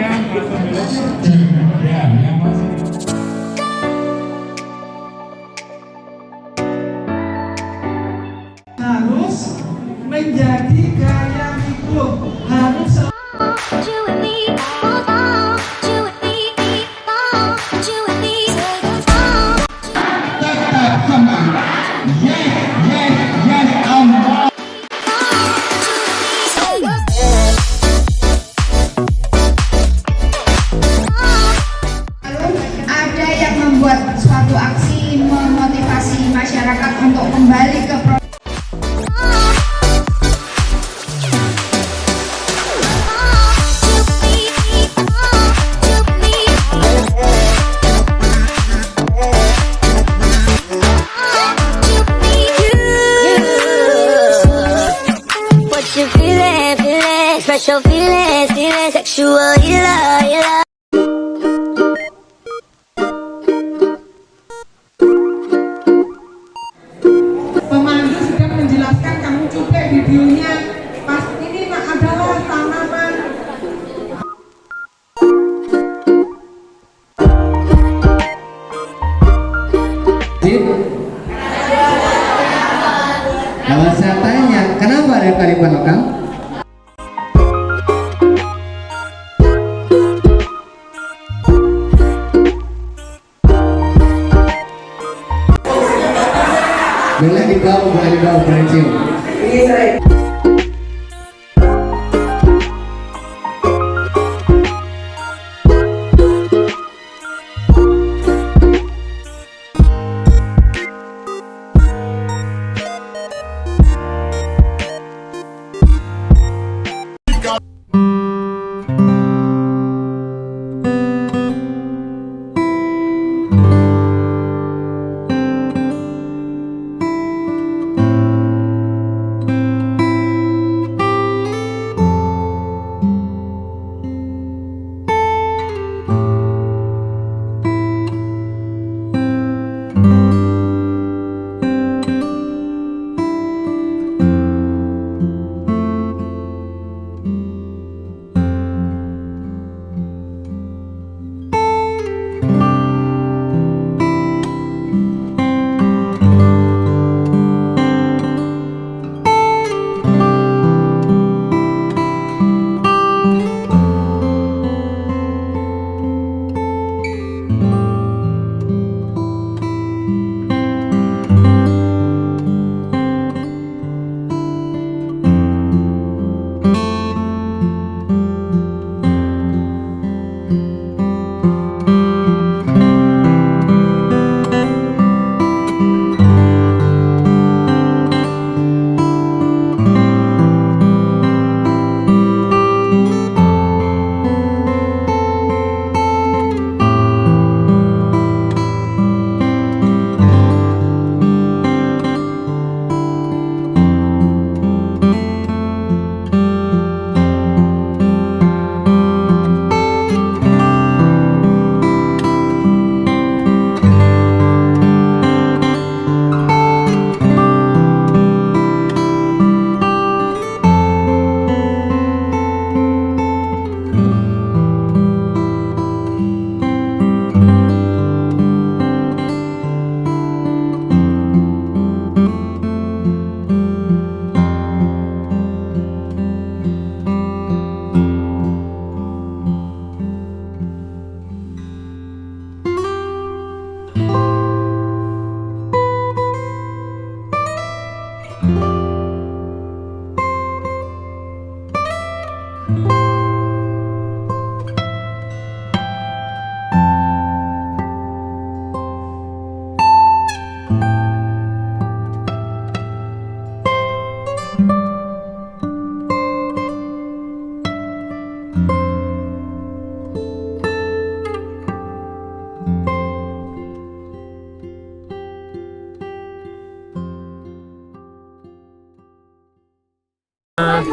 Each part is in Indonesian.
Ya, yang masih harus menjadi gaya hidup, harus tetap semangat. Yes, yes, yes, Allah. Lalu ada yang membuat suatu aksi memotivasi masyarakat untuk kembali ke Special feelings, feeling sexual, you love. pemandu sudah menjelaskan, kamu cuplek videonya. Pas ini adalah tanaman. Kalau saya tanya, kenapa ada kearifan lokal? Boleh dibawa, boleh cium.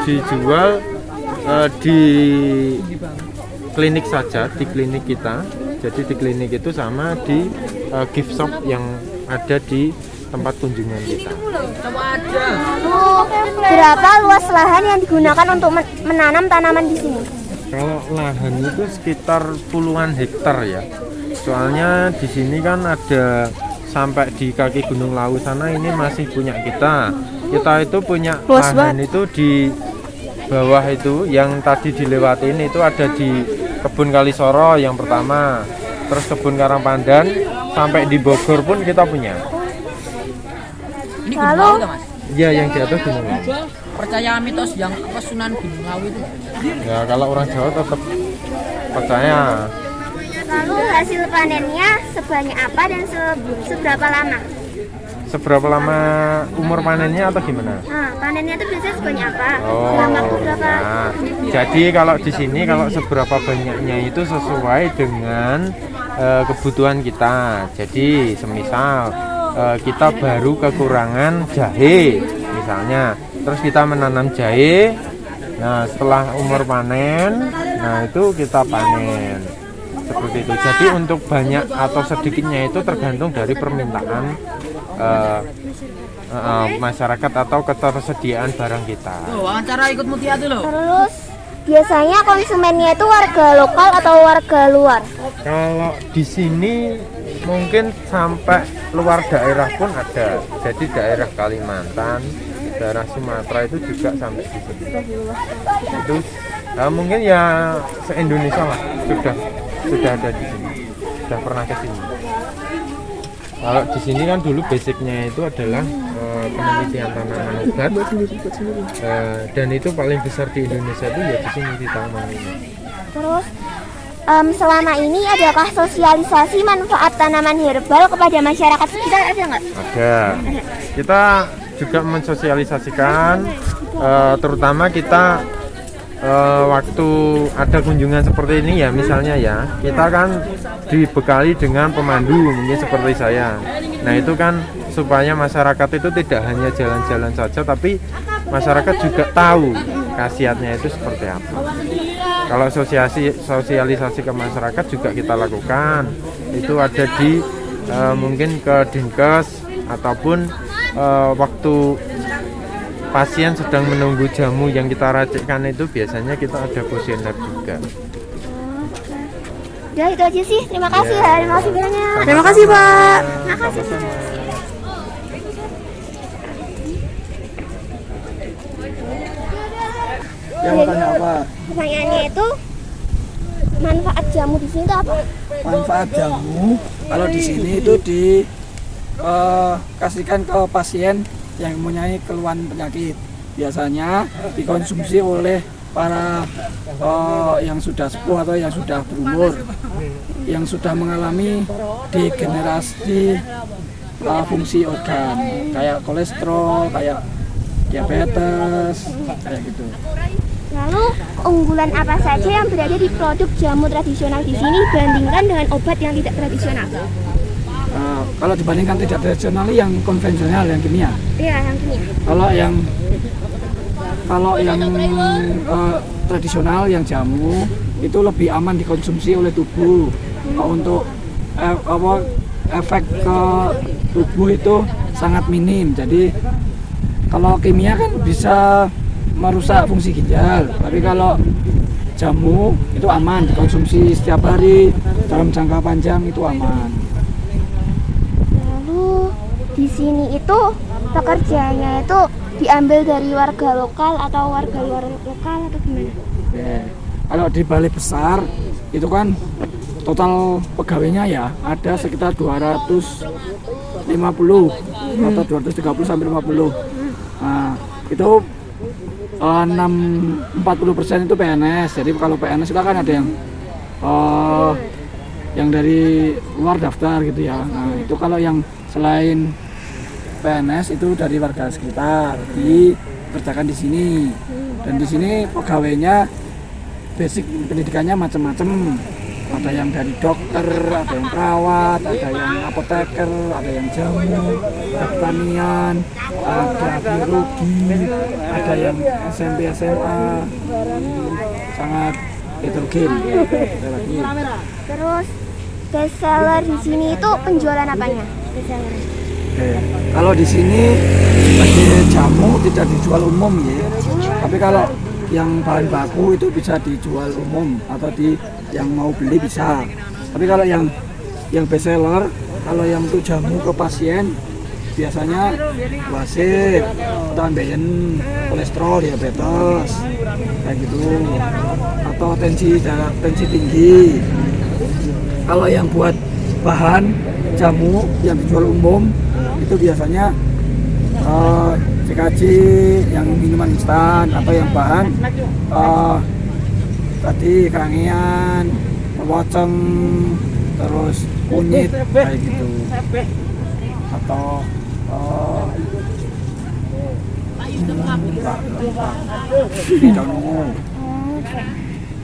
Dijual di klinik saja, di klinik kita. Jadi di klinik itu sama di gift shop yang ada di tempat kunjungan kita. Berapa luas lahan yang digunakan untuk menanam tanaman di sini? Kalau lahan itu sekitar puluhan hektar ya. Soalnya di sini kan ada sampai di kaki Gunung Lawu sana ini masih punya kita. Kita itu punya lahan itu di bawah itu yang tadi dilewatin itu ada di Kebun Kalisoro yang pertama. Terus Kebun Karangpandan sampai di Bogor pun kita punya. Ini Gunung Lawu kan, Mas? Iya, yang di atas Gunung Lawu. Percaya mitos yang apa Sunan Gunung Lawu itu? Ya, kalau orang Jawa tetap percaya. Lalu hasil panennya sebanyak apa dan seberapa lama? Seberapa lama umur panennya atau gimana? Nah, panennya itu biasanya sebanyak apa? Oh, Dalam waktu berapa? nah, jadi kalau di sini kalau seberapa banyaknya itu sesuai dengan kebutuhan kita. Jadi semisal kita baru kekurangan jahe misalnya, terus kita menanam jahe. Nah, setelah umur panen, nah itu kita panen seperti itu. Jadi untuk banyak atau sedikitnya itu tergantung dari permintaan masyarakat atau ketersediaan barang kita. Tuh, wawancara ikut Mutia tuh loh. Terus biasanya konsumennya itu warga lokal atau warga luar? Kalau di sini mungkin sampai luar daerah pun ada. Jadi daerah Kalimantan, daerah Sumatera itu juga sampai di sini. Itu mungkin ya se-Indonesia lah sudah ada di sini. Sudah pernah ke sini. Kalau di sini kan dulu basicnya itu adalah penelitian tanaman obat, dan itu paling besar di Indonesia itu ya di sini di Taman ini. Terus selama ini adakah sosialisasi manfaat tanaman herbal kepada masyarakat sekitar, ada nggak? Ada. Kita juga mensosialisasikan, terutama kita waktu ada kunjungan seperti ini ya, misalnya ya, kita kan dibekali dengan pemandu mungkin seperti saya. Nah itu kan supaya masyarakat itu tidak hanya jalan-jalan saja, tapi masyarakat juga tahu khasiatnya itu seperti apa. Kalau sosialisasi ke masyarakat juga kita lakukan. Itu ada di mungkin ke Dinkes ataupun waktu pasien sedang menunggu jamu yang kita racikkan itu biasanya kita ada kuesioner juga. Ya itu aja sih. Terima kasih ya. Terima kasih banyak. Terima kasih Pak. Terima kasih. Ya mau tanya apa? Pertanyaannya itu manfaat jamu di sini itu apa? Manfaat jamu kalau di sini itu dikasihkan ke pasien yang mempunyai keluhan penyakit. Biasanya dikonsumsi oleh para yang sudah sepuh atau yang sudah berumur, yang sudah mengalami degenerasi fungsi organ, kayak kolesterol, kayak diabetes, kayak gitu. Lalu keunggulan apa saja yang berada di produk jamu tradisional di sini dibandingkan dengan obat yang tidak tradisional? Kalau dibandingkan tidak tradisional, yang konvensional, yang kimia. Iya, yang kimia. Kalau yang tradisional, yang jamu itu lebih aman dikonsumsi oleh tubuh. Untuk efek ke tubuh itu sangat minim. Jadi kalau kimia kan bisa merusak fungsi ginjal, tapi kalau jamu itu aman dikonsumsi setiap hari dalam jangka panjang, itu aman. Lalu di sini itu pekerjaannya itu diambil dari warga lokal atau warga luar lokal atau gimana? Kalau di balai besar itu kan total pegawainya ya ada sekitar 250 atau 230 sampai 50. Nah, itu 40% itu PNS. Jadi kalau PNS kita kan ada yang dari luar daftar gitu ya. Nah, itu kalau yang selain PNS itu dari warga sekitar dikerjakan di sini. Dan di sini pegawainya basic pendidikannya macam-macam. Ada yang dari dokter, ada yang perawat, ada yang apoteker, ada yang jamu, ada pertanian, ada biologi, ada yang SMP SMA, sangat heterogen. Terus best seller di sini itu penjualan apanya? Kalau di sini sebagai jamu tidak dijual umum ya, tapi kalau yang bahan baku itu bisa dijual umum atau yang mau beli bisa. Tapi kalau yang best seller, kalau yang untuk jamu ke pasien biasanya wasit atau ambeien kolesterol, diabetes kayak gitu, atau tensi tinggi. Kalau yang buat bahan jamu yang dijual umum itu biasanya CKJ, yang minuman instan, atau yang bahan tadi kerangian, woceng, terus kunyit kayak gitu, atau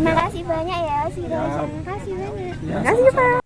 Makasih banyak ya, si Rojan. Makasih banyak. Ya, Makasih, Pak.